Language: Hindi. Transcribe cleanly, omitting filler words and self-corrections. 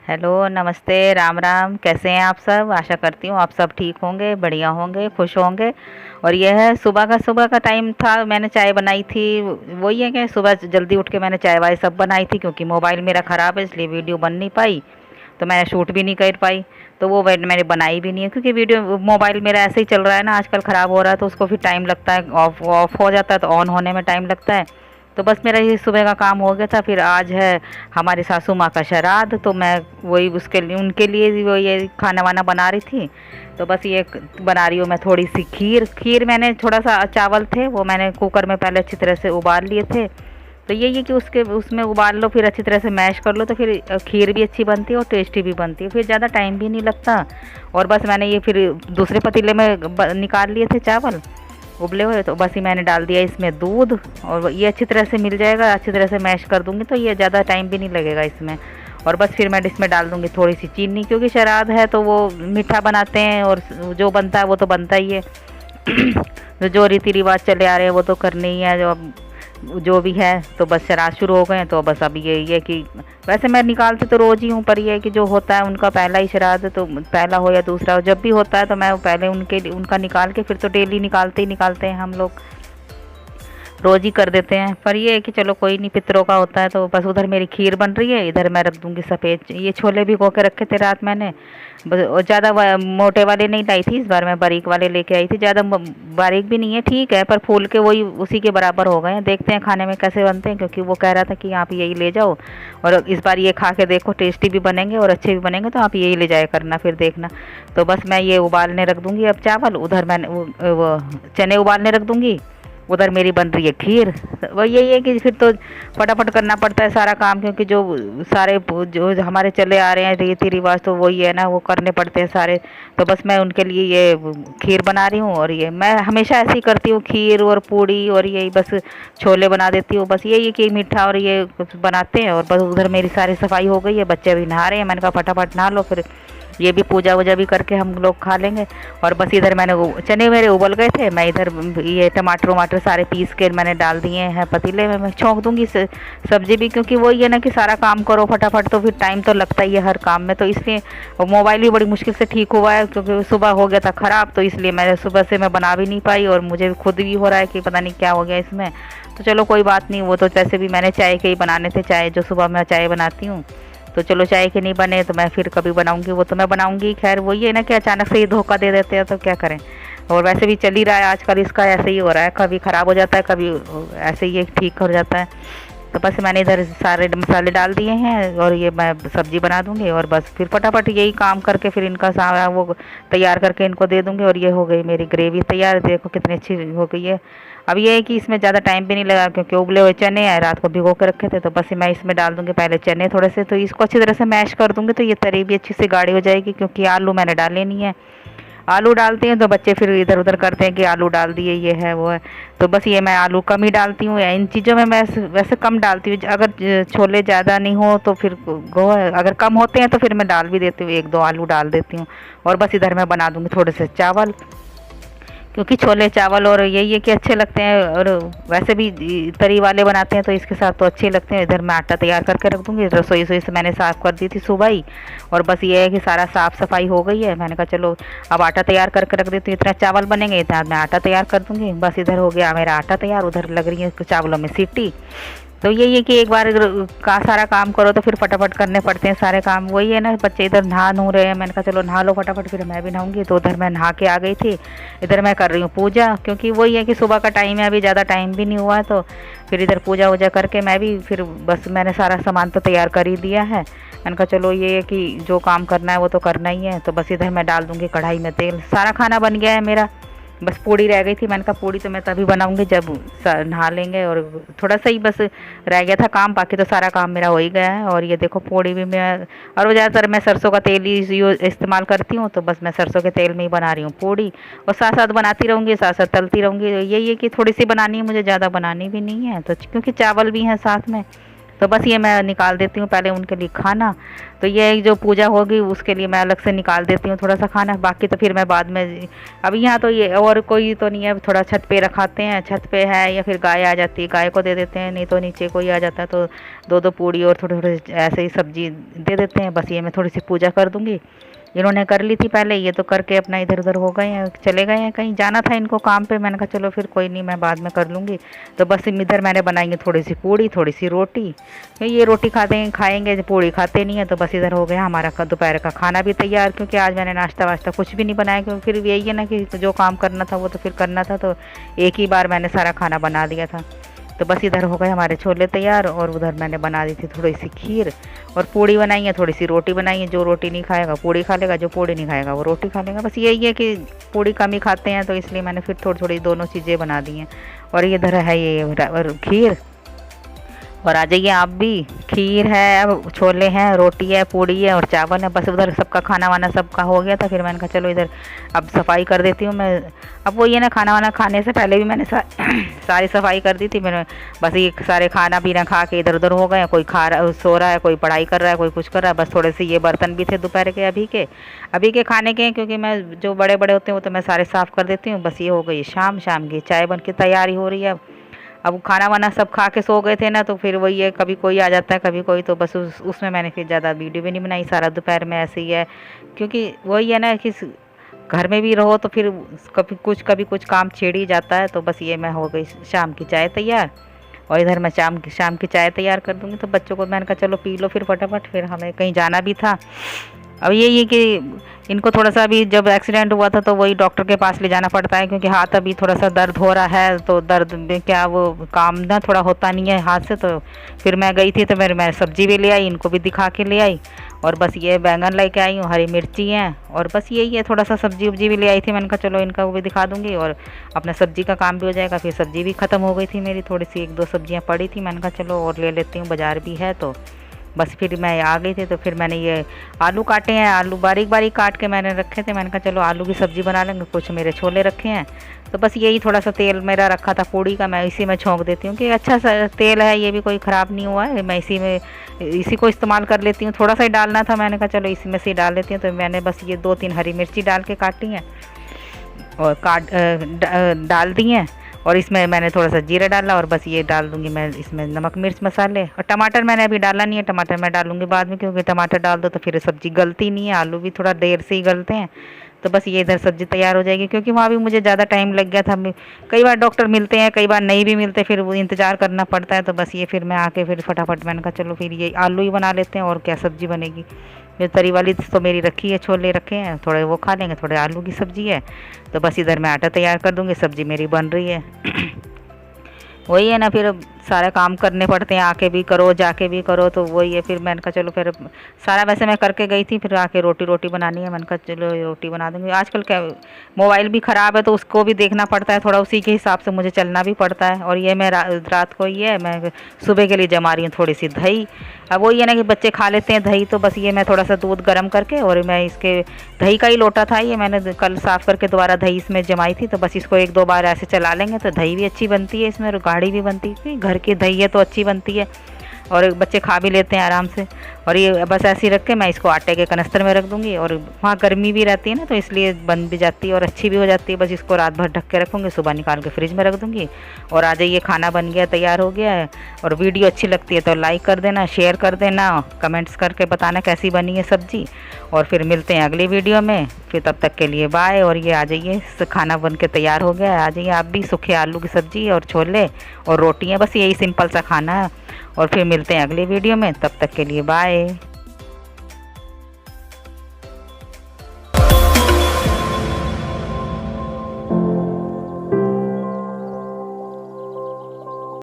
हेलो, नमस्ते, राम राम। कैसे हैं आप सब? आशा करती हूँ आप सब ठीक होंगे, बढ़िया होंगे, खुश होंगे। और यह है सुबह का टाइम था, मैंने चाय बनाई थी। वही है कि सुबह जल्दी उठ के मैंने चाय वाय सब बनाई थी, क्योंकि मोबाइल मेरा ख़राब है इसलिए वीडियो बन नहीं पाई। तो मैंने शूट भी नहीं कर पाई। तो वो मैंने बनाई भी नहीं है, क्योंकि वीडियो मोबाइल मेरा ऐसे ही चल रहा है ना, आजकल ख़राब हो रहा है, तो उसको फिर टाइम लगता है, ऑफ ऑफ हो जाता है तो ऑन होने में टाइम लगता है। तो बस मेरा ये सुबह का काम हो गया था। फिर आज है हमारी सासू माँ का श्राद्ध, तो मैं वही उसके लिए उनके लिए भी वो ये खाना वाना बना रही थी। तो बस ये बना रही हूँ मैं थोड़ी सी खीर। खीर मैंने थोड़ा सा चावल थे वो मैंने कुकर में पहले अच्छी तरह से उबाल लिए थे। तो यही है कि उसके उसमें उबाल लो, फिर अच्छी तरह से मैश कर लो, तो फिर खीर भी अच्छी बनती है और टेस्टी भी बनती है, फिर ज़्यादा टाइम भी नहीं लगता। और बस मैंने ये फिर दूसरे पतीले में निकाल लिए थे चावल उबले हुए, तो बस ही मैंने डाल दिया इसमें दूध। और ये अच्छी तरह से मिल जाएगा, अच्छी तरह से मैश कर दूंगी तो ये ज़्यादा टाइम भी नहीं लगेगा इसमें। और बस फिर मैं इसमें डाल दूंगी थोड़ी सी चीनी, क्योंकि श्राद्ध है तो वो मीठा बनाते हैं, और जो बनता है वो तो बनता ही है। तो जो रीति रिवाज चले आ रहे हैं वो तो करने ही है, जो भी है। तो बस श्राद्ध शुरू हो गए हैं, तो बस अब ये है कि वैसे मैं निकालती तो रोज़ ही हूँ, पर ये है कि जो होता है उनका पहला ही श्राद्ध, तो पहला हो या दूसरा हो, जब भी होता है तो मैं पहले उनका निकाल के फिर तो डेली निकालते ही निकालते हैं हम लोग, रोज़ ही कर देते हैं। पर ये है कि चलो कोई नहीं, पितरों का होता है। तो बस उधर मेरी खीर बन रही है, इधर मैं रख दूंगी सफ़ेद ये छोले भिगो के रखे थे रात मैंने। और ज़्यादा मोटे वाले नहीं लाई थी इस बार, मैं बारीक वाले लेके आई थी। ज़्यादा बारीक भी नहीं है, ठीक है, पर फूल के वही उसी के बराबर हो गए हैं। देखते हैं खाने में कैसे बनते हैं, क्योंकि वो कह रहा था कि आप यही ले जाओ, और इस बार ये खा के देखो, टेस्टी भी बनेंगे और अच्छे भी बनेंगे, तो आप यही ले जाया करना फिर देखना। तो बस मैं ये उबालने रख दूँगी अब चावल, उधर मैंने वो चने उबालने रख दूँगी, उधर मेरी बन रही है खीर। वो यही है कि फिर तो फटाफट करना पड़ता है सारा काम, क्योंकि जो सारे जो हमारे चले आ रहे हैं रीति रिवाज तो वही है ना, वो करने पड़ते हैं सारे। तो बस मैं उनके लिए ये खीर बना रही हूँ, और ये मैं हमेशा ऐसे ही करती हूँ, खीर और पूड़ी और यही बस छोले बना देती हूँ। बस यही है कि मीठा और ये कुछ बनाते हैं। और बस उधर मेरी सारी सफाई हो गई है, बच्चे अभी नहा रहे हैं, मैंने कहा फटाफट नहा लो, फिर ये भी पूजा वूजा भी करके हम लोग खा लेंगे। और बस इधर मैंने चने मेरे उबल गए थे, मैं इधर ये टमाटर वमाटर सारे पीस के मैंने डाल दिए हैं पतीले में। मैं छोंक दूंगी सब्जी भी, क्योंकि वही है ना कि सारा काम करो फटाफट, तो फिर टाइम तो लगता ही है हर काम में। तो इसलिए मोबाइल भी बड़ी मुश्किल से ठीक हुआ है, क्योंकि सुबह हो गया था ख़राब, तो इसलिए मैं सुबह से मैं बना भी नहीं पाई, और मुझे खुद भी हो रहा है कि पता नहीं क्या हो गया इसमें। तो चलो कोई बात नहीं, वो तो वैसे भी मैंने चाय के ही बनाने थे, चाय जो सुबह मैं चाय बनाती हूँ। तो चलो चाय के नहीं बने तो मैं फिर कभी बनाऊंगी, वो तो मैं बनाऊंगी। खैर वही है ना कि अचानक से ये धोखा दे देते हैं, तो क्या करें। और वैसे भी चल ही रहा है आजकल, इसका ऐसे ही हो रहा है, कभी ख़राब हो जाता है, कभी ऐसे ही ठीक हो जाता है। तो बस मैंने इधर सारे मसाले डाल दिए हैं, और ये मैं सब्ज़ी बना दूंगी, और बस फिर फटाफट यही काम करके फिर इनका सारा वो तैयार करके इनको दे दूंगी। और ये हो गई मेरी ग्रेवी तैयार, देखो कितनी अच्छी हो गई है। अब ये है कि इसमें ज़्यादा टाइम भी नहीं लगा, क्योंकि उबले हुए चने हैं, रात को भिगो के रखे थे। तो बस मैं इसमें डाल दूंगी पहले चने थोड़े से, तो इसको अच्छी तरह से मैश कर दूंगी, तो ये तरी भी अच्छी से गाढ़ी हो जाएगी, क्योंकि आलू मैंने डाले नहीं है। आलू डालते हैं तो बच्चे फिर इधर उधर करते हैं कि आलू डाल दिए, ये है वो है। तो बस ये मैं आलू कम ही डालती हूँ, इन चीज़ों में मैं वैसे कम डालती हूँ। अगर छोले ज़्यादा नहीं हो तो फिर गो है, अगर कम होते हैं तो फिर मैं डाल भी देती हूँ, एक दो आलू डाल देती हूँ। और बस इधर मैं बना दूँगी थोड़े से चावल, क्योंकि छोले चावल और यही है कि अच्छे लगते हैं, और वैसे भी तरी वाले बनाते हैं तो इसके साथ तो अच्छे लगते हैं। इधर मैं आटा तैयार करके रख दूँगी, रसोई से मैंने साफ़ कर दी थी सुबह ही। और बस ये है कि सारा साफ़ सफाई हो गई है, मैंने कहा चलो अब आटा तैयार करके रख देती हूँ, इतना चावल बनेंगे इतना मैं आटा तैयार कर दूँगी। बस इधर हो गया मेरा आटा तैयार, उधर लग रही है चावलों में सीटी। तो यही है कि एक बार का सारा काम करो तो फिर फटाफट करने पड़ते हैं सारे काम। वही है ना, बच्चे इधर नहा नू रहे हैं, मैंने कहा चलो नहा लो फटाफट, फिर मैं भी नहाऊंगी। तो उधर मैं नहा के आ गई थी, इधर मैं कर रही हूँ पूजा, क्योंकि वही है कि सुबह का टाइम है, अभी ज़्यादा टाइम भी नहीं हुआ है। तो फिर इधर पूजा वूजा करके मैं भी फिर बस मैंने सारा सामान तो तैयार कर ही दिया है। मैंने कहा चलो ये है कि जो काम करना है वो तो करना ही है। तो बस इधर मैं डाल दूँगी कढ़ाई में तेल, सारा खाना बन गया है मेरा। बस पूड़ी रह गई थी, मैंने कहा पूड़ी तो मैं तभी बनाऊंगी जब नहा लेंगे, और थोड़ा सा ही बस रह गया था काम, बाकी तो सारा काम मेरा हो ही गया है। और ये देखो पूड़ी भी मैं, और वो ज़्यादातर मैं सरसों का तेल ही इस्तेमाल करती हूँ, तो बस मैं सरसों के तेल में ही बना रही हूँ पूड़ी, और साथ साथ बनाती रहूँगी, साथ साथ तलती रहूँगी। यही है कि थोड़ी सी बनानी है मुझे, ज़्यादा बनानी भी नहीं है, तो क्योंकि चावल भी हैं साथ में, तो बस ये मैं निकाल देती हूँ पहले उनके लिए खाना। तो ये जो पूजा होगी उसके लिए मैं अलग से निकाल देती हूँ थोड़ा सा खाना, बाकी तो फिर मैं बाद में। अभी यहाँ तो ये और कोई तो नहीं है, थोड़ा छत पे रखाते हैं, छत पे है या फिर गाय आ जाती है, गाय को दे देते हैं, नहीं तो नीचे कोई आ जाता है तो दो दो पूड़ी और थोड़े थोड़े ऐसे ही सब्जी दे देते हैं। बस ये मैं थोड़ी सी पूजा कर दूँगी। इन्होंने कर ली थी पहले, ये तो करके अपना इधर उधर हो गए हैं, चले गए हैं, कहीं जाना था इनको काम पे। मैंने कहा चलो फिर कोई नहीं, मैं बाद में कर लूँगी। तो बस इधर मैंने बनाई थोड़ी सी पूड़ी थोड़ी सी रोटी। तो ये रोटी खाएंगे, पूड़ी खाते नहीं है। तो बस इधर हो गया हमारा दोपहर का खाना भी तैयार, क्योंकि आज मैंने नाश्ता वाश्ता कुछ भी नहीं बनाया, क्योंकि फिर यही है ना कि जो काम करना था वो तो फिर करना था, तो एक ही बार मैंने सारा खाना बना दिया था। तो बस इधर हो गए हमारे छोले तैयार, और उधर मैंने बना दी थी थोड़ी सी खीर और पूड़ी बनाई है, थोड़ी सी रोटी बनाई है। जो रोटी नहीं खाएगा पूड़ी खा लेगा, जो पूड़ी नहीं खाएगा वो रोटी खा लेगा। बस यही है कि पूड़ी कम ही खाते हैं, तो इसलिए मैंने फिर थोड़ी थोड़ी दोनों चीज़ें बना दी हैं। और ये इधर है ये खीर, और आ जाइए आप भी। खीर है, अब छोले हैं, रोटी है, पूड़ी है और चावल है। बस उधर सबका खाना वाना सबका हो गया था। फिर मैंने कहा चलो इधर अब सफाई कर देती हूँ मैं। अब वो ये ना, खाना वाना खाने से पहले भी मैंने सारी सफाई कर दी थी मैंने। बस ये सारे खाना पीना खा के इधर उधर हो गए, कोई खा रहा सो रहा है, कोई पढ़ाई कर रहा है, कोई कुछ कर रहा है। बस थोड़े से ये बर्तन भी थे दोपहर के अभी के खाने के, क्योंकि मैं जो बड़े बड़े होते हैं वो तो मैं सारे साफ़ कर देती हूँ। बस ये हो गई शाम की चाय बन की तैयारी हो रही है। अब खाना वाना सब खा के सो गए थे ना, तो फिर वही है, कभी कोई आ जाता है कभी कोई, तो बस उसमें मैंने फिर ज़्यादा वीडियो भी नहीं बनाई। सारा दोपहर में ऐसे ही है, क्योंकि वही है ना कि घर में भी रहो तो फिर कभी कुछ काम छेड़ ही जाता है। तो बस ये मैं हो गई शाम की चाय तैयार, और इधर मैं शाम की चाय तैयार कर दूँगी। तो बच्चों को मैंने कहा चलो पी लो फिर फटाफट, फिर हमें कहीं जाना भी था। अब यही है कि इनको थोड़ा सा अभी जब एक्सीडेंट हुआ था तो वही डॉक्टर के पास ले जाना पड़ता है, क्योंकि हाथ अभी थोड़ा सा दर्द हो रहा है। तो दर्द में क्या वो काम ना थोड़ा होता नहीं है हाथ से। तो फिर मैं गई थी तो मैं सब्जी भी ले आई, इनको भी दिखा के ले आई। और बस ये बैंगन लेके आई हूँ, हरी मिर्ची हैं, और बस यही है, थोड़ा सा सब्जी उब्जी भी ले आई थी। मैंने कहा चलो इनका वो भी दिखा दूँगी और अपना सब्जी का काम भी हो जाएगा। फिर सब्जी भी ख़त्म हो गई थी मेरी, थोड़ी सी एक दो सब्जियाँ पड़ी थी। मैंने कहा चलो और ले लेती हूँ, बाज़ार भी है। तो बस फिर मैं आ गई थी। तो फिर मैंने ये आलू काटे हैं, आलू बारीक बारीक काट के मैंने रखे थे। मैंने कहा चलो आलू की सब्ज़ी बना लेंगे। कुछ मेरे छोले रखे हैं, तो बस यही थोड़ा सा तेल मेरा रखा था पूड़ी का, मैं इसी में छोंक देती हूँ कि अच्छा सा तेल है, ये भी कोई ख़राब नहीं हुआ है, मैं इसी को इस्तेमाल कर लेती हूँ। थोड़ा सा ही डालना था, मैंने कहा चलो इसी में से ही डाल लेती हूँ। तो मैंने बस ये 2-3 हरी मिर्ची डाल के काटी हैं और डाल दी हैं। और इसमें मैंने थोड़ा सा जीरा डाला, और बस ये डाल दूंगी मैं इसमें नमक मिर्च मसाले। और टमाटर मैंने अभी डाला नहीं है, टमाटर मैं डालूंगी बाद में, क्योंकि टमाटर डाल दो तो फिर सब्ज़ी गलती नहीं है, आलू भी थोड़ा देर से ही गलते हैं। तो बस ये इधर सब्ज़ी तैयार हो जाएगी, क्योंकि वहाँ भी मुझे ज़्यादा टाइम लग गया था। कई बार डॉक्टर मिलते हैं, कई बार नहीं भी मिलते, फिर वो इंतज़ार करना पड़ता है। तो बस ये फिर मैं आके फिर फटाफट मैंने कहा चलो फिर ये आलू ही बना लेते हैं, और क्या सब्ज़ी बनेगी। जो तरी वाली तो मेरी रखी है, छोले रखे हैं, थोड़े वो खा लेंगे, थोड़े आलू की सब्ज़ी है। तो बस इधर मैं आटा तैयार कर दूँगी, सब्ज़ी मेरी बन रही है। वही है ना, फिर सारे काम करने पड़ते हैं, आके भी करो जाके भी करो। तो वही है, फिर मैंने कहा चलो फिर सारा वैसे मैं करके गई थी, फिर आके रोटी बनानी है। मैंने कहा चलो रोटी बना दूँगी। आजकल क्या मोबाइल भी ख़राब है, तो उसको भी देखना पड़ता है, थोड़ा उसी के हिसाब से मुझे चलना भी पड़ता है। और ये मैं रात को ही है, मैं सुबह के लिए जमा रही हूँ थोड़ी सी दही। अब वही है ना कि बच्चे खा लेते हैं दही, तो बस ये मैं थोड़ा सा दूध गर्म करके, और मैं इसके दही का ही लोटा था ये, मैंने कल साफ़ करके दोबारा दही इसमें जमाई थी। तो बस इसको 1-2 बार ऐसे चला लेंगे तो दही भी अच्छी बनती है इसमें, और गाढ़ी भी बनती है। घर की दही है तो अच्छी बनती है, और बच्चे खा भी लेते हैं आराम से। और ये बस ऐसे ही रख के मैं इसको आटे के कनस्तर में रख दूँगी। और वहाँ गर्मी भी रहती है ना, तो इसलिए बन भी जाती है और अच्छी भी हो जाती है। बस इसको रात भर ढक के रखूँगी, सुबह निकाल के फ्रिज में रख दूँगी। और आ जाइए, खाना बन गया, तैयार हो गया है। और वीडियो अच्छी लगती है तो लाइक कर देना, शेयर कर देना, कमेंट्स करके बताना कैसी बनी है सब्ज़ी। और फिर मिलते हैं अगली वीडियो में, फिर तब तक के लिए बाय। और ये आ जाइए, खाना बन के तैयार हो गया है, आ जाइए आप भी। सूखे आलू की सब्ज़ी और छोले और रोटियाँ, बस यही सिंपल सा खाना है। और फिर मिलते हैं अगली वीडियो में, तब तक के लिए बाय।